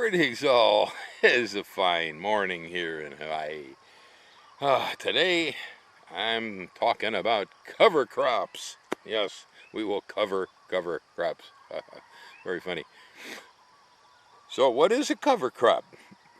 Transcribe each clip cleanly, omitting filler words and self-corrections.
Greetings all. It is a fine morning here in Hawaii. Today I'm talking about cover crops. Yes, we will cover crops. Very funny. So what is a cover crop?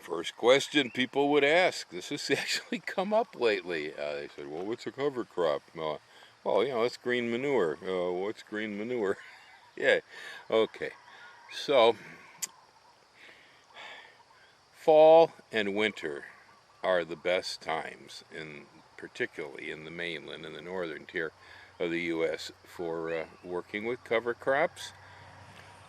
First question people would ask. This has actually come up lately. They said, well, what's a cover crop? Well, it's green manure. What's green manure? Yeah, okay. So fall and winter are the best times, particularly in the mainland and the northern tier of the U.S. for working with cover crops,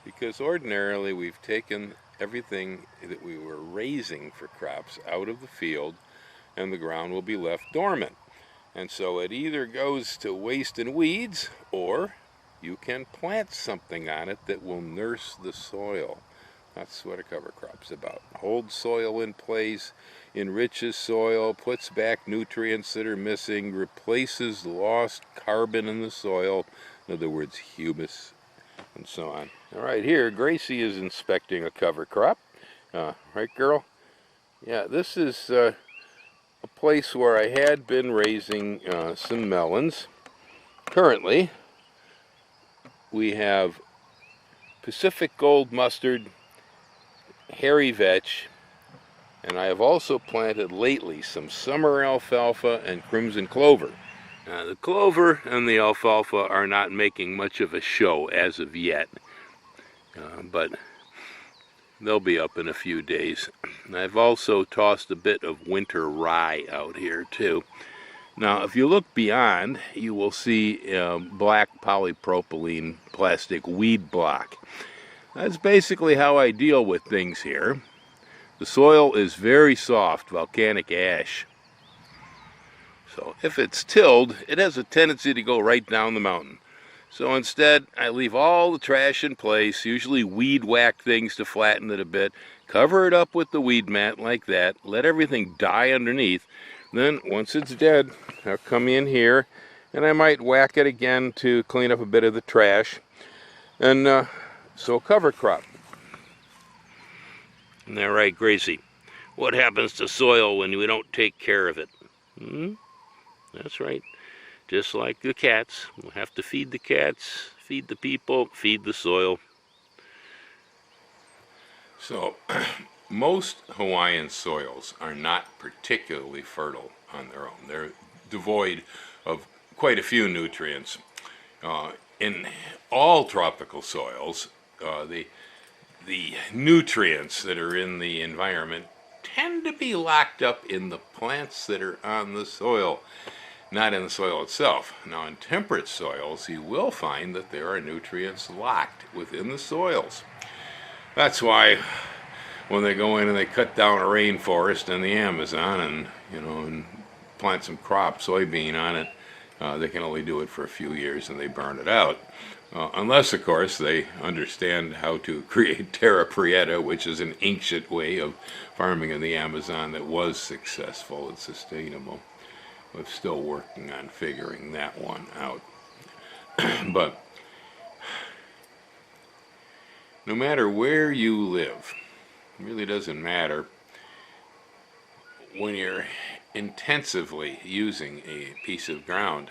because ordinarily we've taken everything that we were raising for crops out of the field and the ground will be left dormant. And so it either goes to waste and weeds, or you can plant something on it that will nurse the soil. That's what a cover crop's about. Holds soil in place, enriches soil, puts back nutrients that are missing, replaces lost carbon in the soil, in other words, humus, and so on. All right, here, Gracie is inspecting a cover crop. Right, girl? Yeah, this is a place where I had been raising some melons. Currently, we have Pacific Gold Mustard, hairy vetch, and I have also planted lately some summer alfalfa and crimson clover. The clover and the alfalfa are not making much of a show as of yet, but they'll be up in a few days. I've also tossed a bit of winter rye out here too. Now, if you look beyond, you will see black polypropylene plastic weed block. That's basically how I deal with things here. The soil is very soft, volcanic ash. So if it's tilled, it has a tendency to go right down the mountain. So instead, I leave all the trash in place, usually weed whack things to flatten it a bit, cover it up with the weed mat like that, let everything die underneath. Then, once it's dead, I'll come in here and I might whack it again to clean up a bit of the trash. And so cover crop. Isn't that right, Gracie? What happens to soil when we don't take care of it? That's right. Just like the cats. We'll have to feed the cats, feed the people, feed the soil. So, most Hawaiian soils are not particularly fertile on their own. They're devoid of quite a few nutrients. In all tropical soils, the nutrients that are in the environment tend to be locked up in the plants that are on the soil, not in the soil itself. Now, in temperate soils, you will find that there are nutrients locked within the soils. That's why when they go in and they cut down a rainforest in the Amazon and plant some crop, soybean on it, they can only do it for a few years and they burn it out. Unless, of course, they understand how to create terra prieta, which is an ancient way of farming in the Amazon that was successful and sustainable. We're still working on figuring that one out. But no matter where you live, it really doesn't matter. When you're intensively using a piece of ground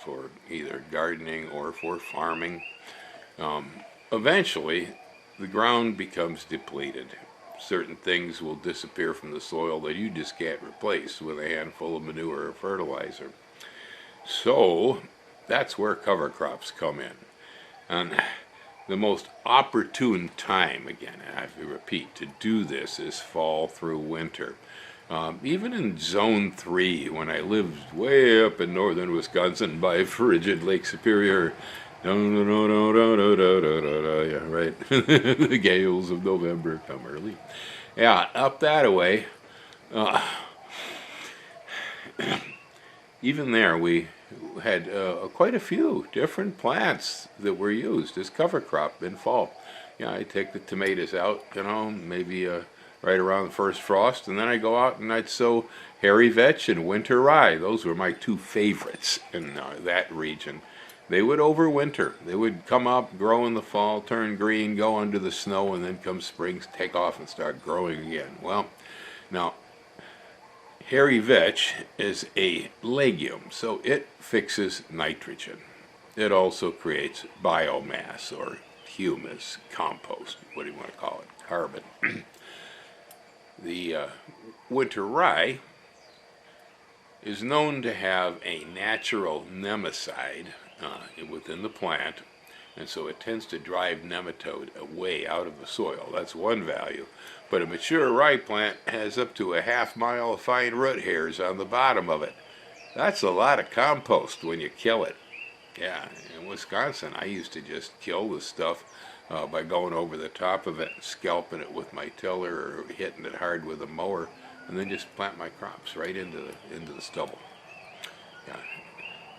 for either gardening or for farming, eventually the ground becomes depleted. Certain things will disappear from the soil that you just can't replace with a handful of manure or fertilizer. So that's where cover crops come in. And the most opportune time, again, I have to repeat, to do this is fall through winter. Even in Zone 3, when I lived way up in northern Wisconsin by frigid Lake Superior, yeah, right, the gales of November come early. Yeah, up that way, even there we had quite a few different plants that were used as cover crop in fall. Yeah, I take the tomatoes out, maybe right around the first frost, and then I go out and I'd sow hairy vetch and winter rye. Those were my two favorites in that region. they would overwinter. They would come up, grow in the fall, turn green, go under the snow, and then come spring, take off and start growing again. Well, now, hairy vetch is a legume, so it fixes nitrogen. It also creates biomass or humus, compost, what do you want to call it, carbon. The winter rye is known to have a natural nematicide within the plant, and so it tends to drive nematode away out of the soil. That's one value. But a mature rye plant has up to a half-mile of fine root hairs on the bottom of it. That's a lot of compost when you kill it. Yeah, in Wisconsin, I used to just kill the stuff by going over the top of it, scalping it with my tiller or hitting it hard with a mower, and then just plant my crops right into the stubble.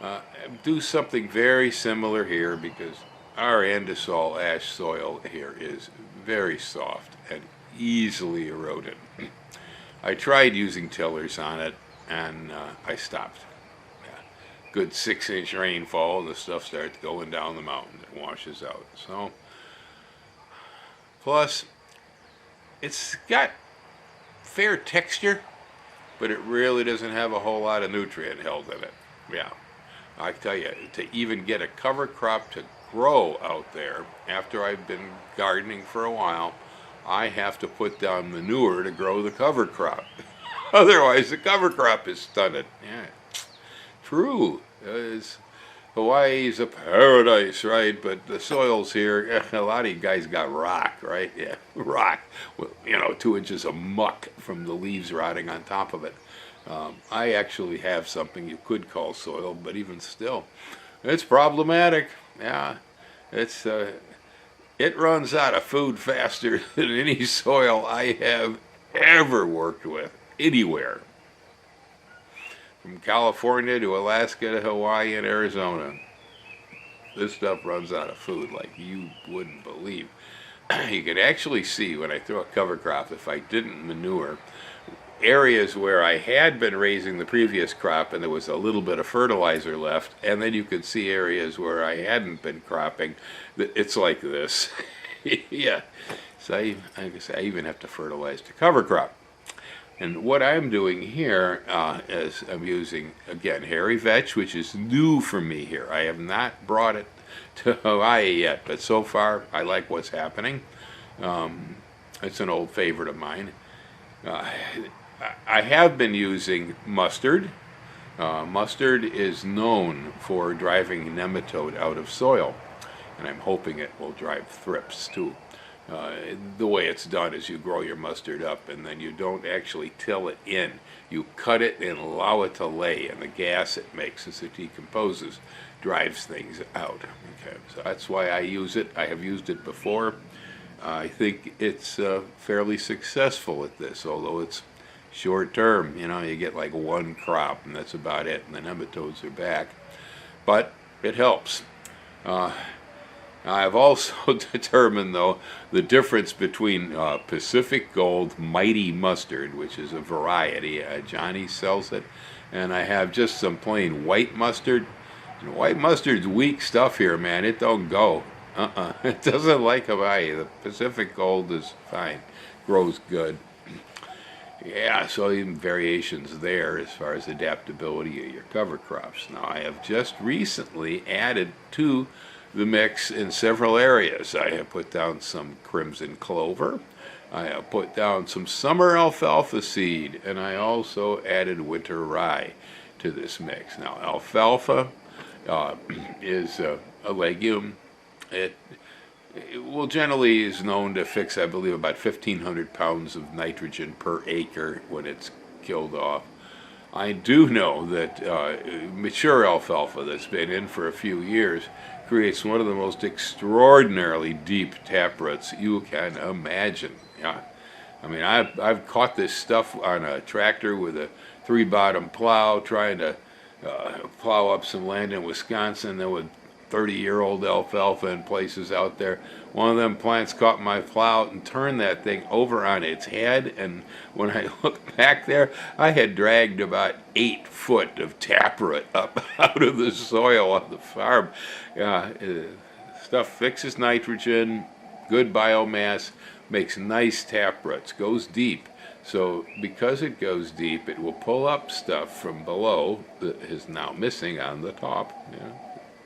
Yeah. Do something very similar here because our andesol ash soil here is very soft and easily eroded. I tried using tillers on it and I stopped. Yeah. Good 6-inch rainfall and the stuff starts going down the mountain. It washes out. So, plus, it's got fair texture, but it really doesn't have a whole lot of nutrient held in it. Yeah, I tell you, to even get a cover crop to grow out there, after I've been gardening for a while, I have to put down manure to grow the cover crop. Otherwise, the cover crop is stunted. Yeah, true. Hawaii's a paradise, right? But the soils here, a lot of you guys got rock, right? Yeah, rock. Well, 2 inches of muck from the leaves rotting on top of it. I actually have something you could call soil, but even still, it's problematic. Yeah, it runs out of food faster than any soil I have ever worked with, anywhere. From California to Alaska to Hawaii and Arizona, this stuff runs out of food like you wouldn't believe. You can actually see when I throw a cover crop, if I didn't manure, areas where I had been raising the previous crop and there was a little bit of fertilizer left, and then you could see areas where I hadn't been cropping. It's like this. Yeah. So I even have to fertilize the cover crop. And what I'm doing here is I'm using, again, hairy vetch, which is new for me here. I have not brought it to Hawaii yet, but so far I like what's happening. It's an old favorite of mine. I have been using mustard. Mustard is known for driving nematode out of soil, and I'm hoping it will drive thrips too. The way it's done is you grow your mustard up and then you don't actually till it in. You cut it and allow it to lay, and the gas it makes as it decomposes drives things out. Okay, so that's why I use it. I have used it before. I think it's fairly successful at this, although it's short term. You get like one crop and that's about it, and the nematodes are back. But it helps. I've also determined, though, the difference between Pacific Gold Mighty Mustard, which is a variety. Johnny sells it. And I have just some plain white mustard. White mustard's weak stuff here, man. It don't go. It doesn't like Hawaii. The Pacific Gold is fine. Grows good. Yeah, so even variations there as far as adaptability of your cover crops. Now, I have just recently added to the mix in several areas. I have put down some crimson clover. I have put down some summer alfalfa seed, and I also added winter rye to this mix. Now, alfalfa is a legume. It generally is known to fix, I believe, about 1,500 pounds of nitrogen per acre when it's killed off. I do know that mature alfalfa that's been in for a few years creates one of the most extraordinarily deep taproots you can imagine. Yeah, I mean, I've caught this stuff on a tractor with a 3-bottom plow trying to plow up some land in Wisconsin. There would 30-year-old alfalfa in places out there. One of them plants caught my plow and turned that thing over on its head, and when I looked back there, I had dragged about 8 foot of taproot up out of the soil on the farm. Stuff fixes nitrogen, good biomass, makes nice taproots, goes deep. So because it goes deep, it will pull up stuff from below that is now missing on the top.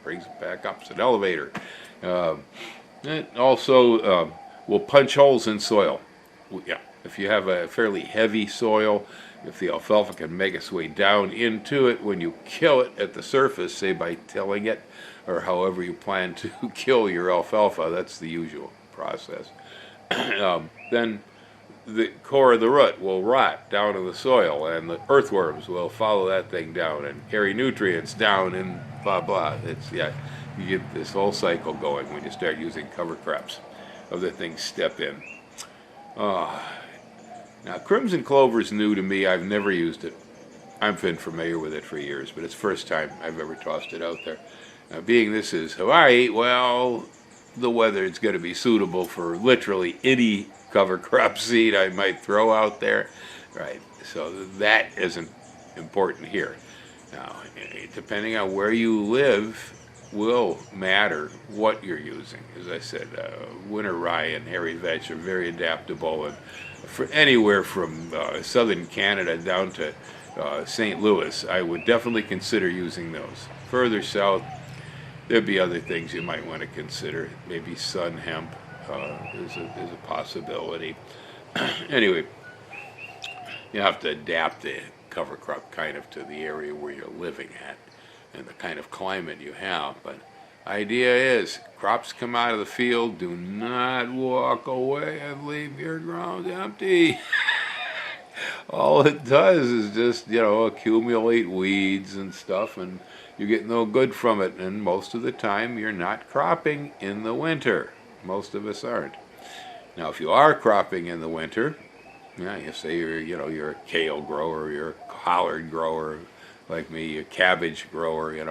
Brings it back up. It's an elevator. It also will punch holes in soil. If you have a fairly heavy soil, if the alfalfa can make its way down into it, when you kill it at the surface, say by tilling it, or however you plan to kill your alfalfa, that's the usual process, then the core of the root will rot down in the soil, and the earthworms will follow that thing down and carry nutrients down, and blah blah. You get this whole cycle going when you start using cover crops. Other things step in. Now, crimson clover is new to me. I've never used it. I've been familiar with it for years, but it's the first time I've ever tossed it out there. Now, being this is Hawaii, well, the weather is going to be suitable for literally any cover crop seed I might throw out there, right? So that isn't important here. Now, depending on where you live will matter what you're using. As I said, winter rye and hairy vetch are very adaptable, and for anywhere from southern Canada down to St. Louis, I would definitely consider using those. Further south, there'd be other things you might want to consider. Maybe sun hemp is a possibility. Anyway, you have to adapt the cover crop kind of to the area where you're living at and the kind of climate you have. But idea is, crops come out of the field, do not walk away and leave your ground empty. All it does is just, accumulate weeds and stuff, and you get no good from it. And most of the time, you're not cropping in the winter. Most of us aren't. Now, if you are cropping in the winter, you say you're a kale grower, you're a collard grower, like me, a cabbage grower, and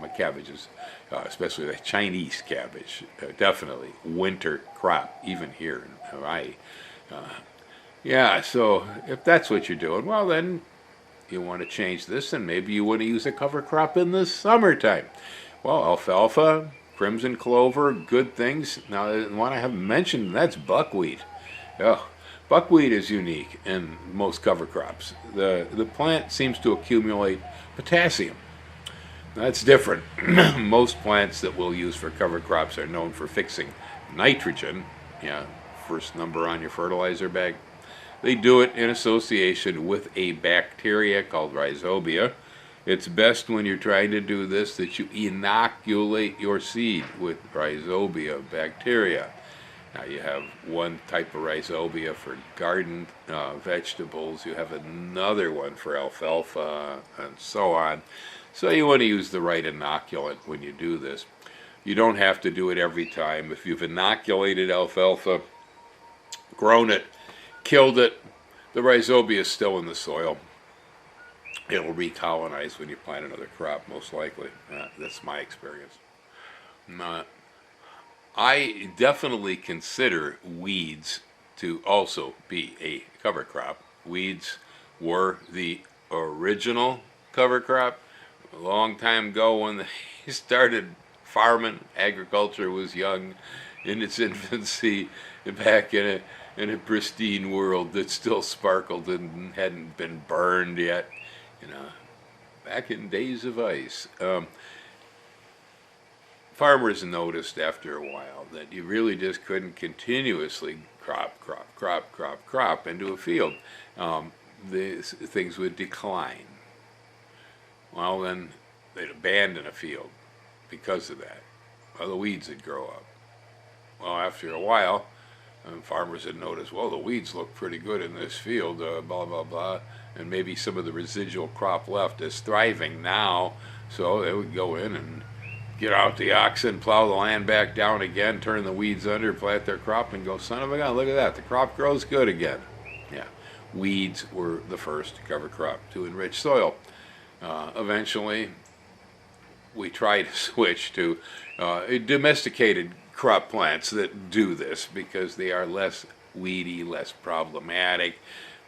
my cabbage is, especially the Chinese cabbage, definitely winter crop, even here in Hawaii. So if that's what you're doing, well, then you want to change this, and maybe you want to use a cover crop in the summertime. Well, alfalfa, crimson clover, good things. Now, the one I haven't mentioned, that's buckwheat. Buckwheat is unique in most cover crops. The plant seems to accumulate potassium. That's different. Most plants that we'll use for cover crops are known for fixing nitrogen. First number on your fertilizer bag. They do it in association with a bacteria called rhizobia. It's best when you're trying to do this that you inoculate your seed with rhizobia bacteria. Now, you have one type of rhizobia for garden vegetables, you have another one for alfalfa, and so on. So you want to use the right inoculant when you do this. You don't have to do it every time. If you've inoculated alfalfa, grown it, killed it, the rhizobia is still in the soil. It'll recolonize when you plant another crop, most likely. That's my experience. I definitely consider weeds to also be a cover crop. Weeds were the original cover crop. A long time ago when they started farming, agriculture was young, in its infancy, back in a pristine world that still sparkled and hadn't been burned yet. Back in days of ice. Farmers noticed after a while that you really just couldn't continuously crop into a field. Things would decline. Well, then they'd abandon a field because of that. Well, the weeds would grow up. Well, after a while, farmers had noticed, well, the weeds look pretty good in this field, blah, blah, blah, and maybe some of the residual crop left is thriving now, so they would go in and get out the oxen, plow the land back down again, turn the weeds under, plant their crop, and go, son of a gun, look at that, the crop grows good again. Weeds were the first cover crop to enrich soil. Eventually, we try to switch to domesticated crop plants that do this because they are less weedy, less problematic.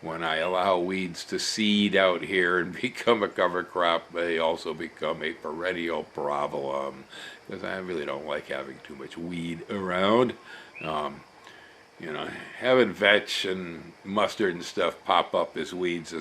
When I allow weeds to seed out here and become a cover crop, they also become a perennial problem because I really don't like having too much weed around. You know, having vetch and mustard and stuff pop up as weeds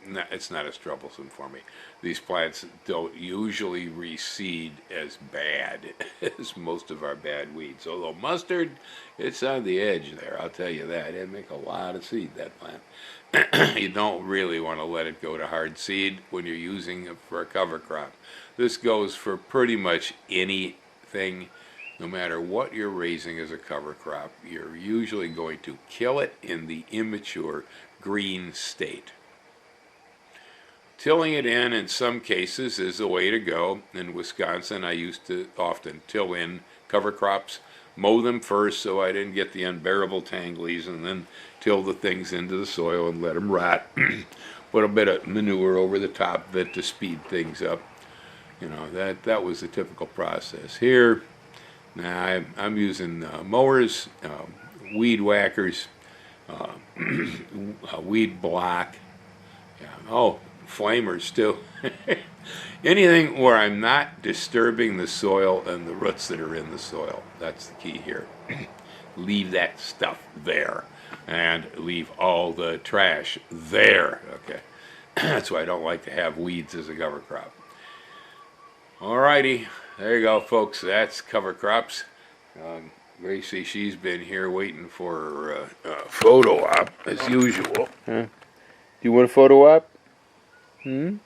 it's not as troublesome for me. These plants don't usually reseed as bad as most of our bad weeds. Although mustard, it's on the edge there, I'll tell you that. It'd make a lot of seed, that plant. You don't really want to let it go to hard seed when you're using it for a cover crop. This goes for pretty much anything. No matter what you're raising as a cover crop, you're usually going to kill it in the immature green state. Tilling it in some cases is the way to go. In Wisconsin, I used to often till in cover crops, mow them first so I didn't get the unbearable tanglies, and then till the things into the soil and let them rot. Put a bit of manure over the top of it to speed things up. You know, that was the typical process. Here, now I'm using mowers, weed whackers, weed block. Yeah. Oh, flamers too. Anything where I'm not disturbing the soil and the roots that are in the soil. That's the key here. Leave that stuff there and leave all the trash there. Okay. That's why I don't like to have weeds as a cover crop. Alrighty, there you go, folks. That's cover crops. Gracie, she's been here waiting for a photo op as usual. Huh? Do you want a photo op? Hmm?